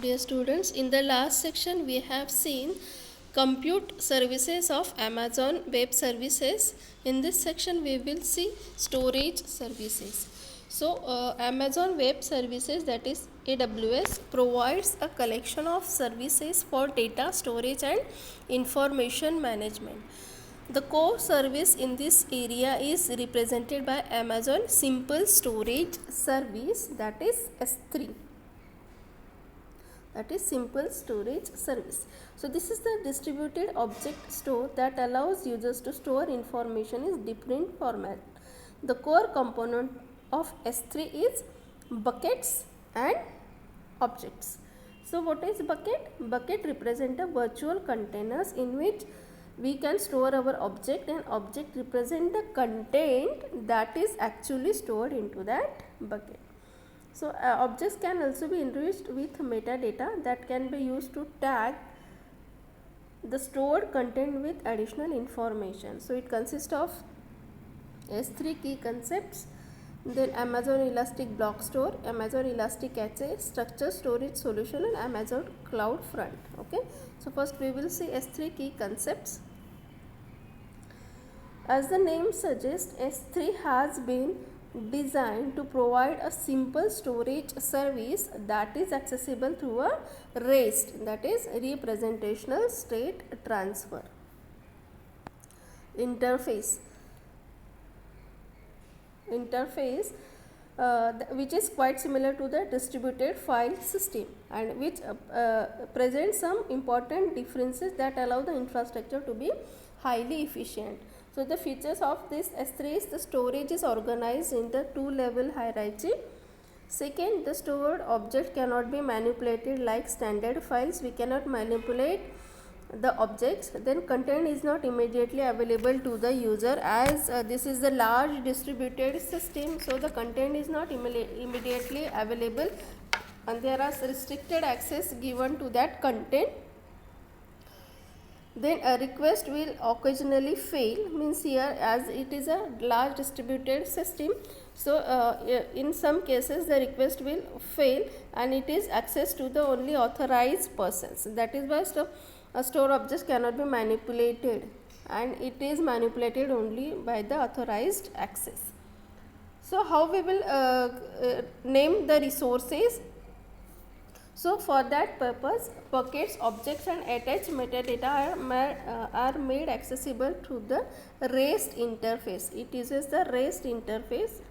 Dear students, in the last section we have seen compute services of Amazon Web Services. In this section we will see storage services. So Amazon Web Services, that is AWS, provides a collection of services for data storage and information management. The core service in this area is represented by Amazon Simple Storage Service, that is S3, that is simple storage service. So this is the distributed object store that allows users to store information in different format. The core component of S3 is buckets and objects. So what is bucket? Bucket represent a virtual containers in which we can store our object, and object represent the content that is actually stored into that bucket. So objects can also be enriched with metadata that can be used to tag the stored content with additional information. So it consists of S3 key concepts, then Amazon Elastic Block Store, Amazon Elastic Cache, Structure Storage Solution, and Amazon Cloud Front. Okay. So first we will see S3 key concepts. As the name suggests, S3 has been designed to provide a simple storage service that is accessible through a REST, that is representational state transfer interface, which is quite similar to the distributed file system, and which presents some important differences that allow the infrastructure to be highly efficient. So the features of this S3 is the storage is organized in the two-level hierarchy. Second, the stored object cannot be manipulated like standard files. We cannot manipulate the objects. Then content is not immediately available to the user, as this is the large distributed system. So the content is not immediately available, and there are restricted access given to that content. Then a request will occasionally fail, means here as it is a large distributed system, so in some cases the request will fail and it is access to the only authorized persons. That is why a store object cannot be manipulated, and it is manipulated only by the authorized access. So how we will name the resources? So for that purpose, buckets, objects and attached metadata are made accessible through the REST interface. It uses the REST interface.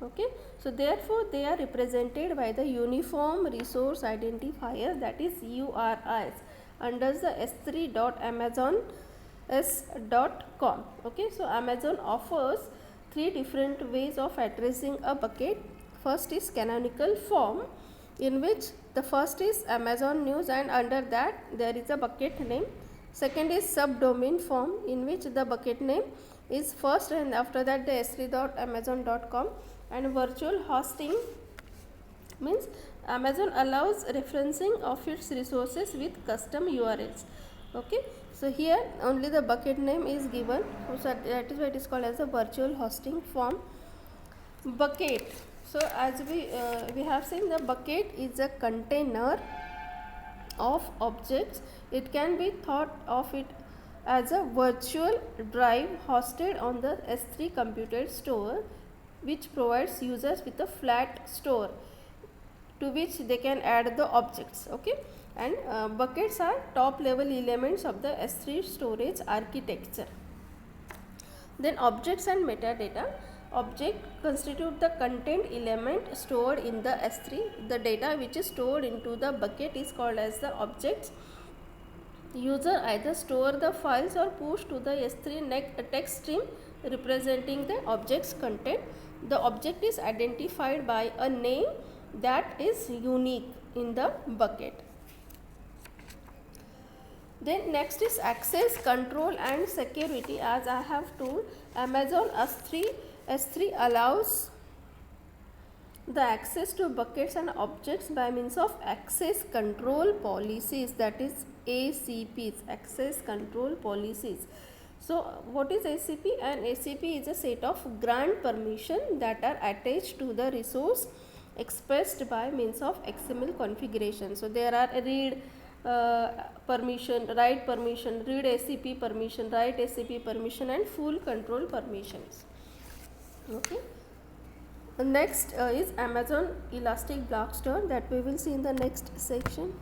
Okay. So therefore they are represented by the Uniform Resource Identifier, that is URIs, under the s3.amazon.com. Okay. So Amazon offers three different ways of addressing a bucket. First is canonical form, in which the first is Amazon News and under that there is a bucket name. Second is subdomain form, in which the bucket name is first and after that the s3.amazon.com. And virtual hosting means Amazon allows referencing of its resources with custom URLs. Okay. So here only the bucket name is given, so that is why it is called as a virtual hosting form. Bucket. So as we have seen, the bucket is a container of objects. It can be thought of it as a virtual drive hosted on the S3 computer store, which provides users with a flat store to which they can add the objects. Okay. And buckets are top level elements of the S3 storage architecture. Then objects and metadata. Object constitute the content element stored in the S3. The data which is stored into the bucket is called as the objects. User either store the files or push to the S3 text stream representing the object's content. The object is identified by a name that is unique in the bucket. Then next is access, control and security. As I have told, Amazon S3 allows the access to buckets and objects by means of access control policies, that is ACPs, access control policies. So what is ACP? An ACP is a set of grant permission that are attached to the resource expressed by means of XML configuration. So there are read permission, write permission, read SCP permission, write SCP permission, and full control permissions. Okay. Next is Amazon Elastic Block Store, that we will see in the next section.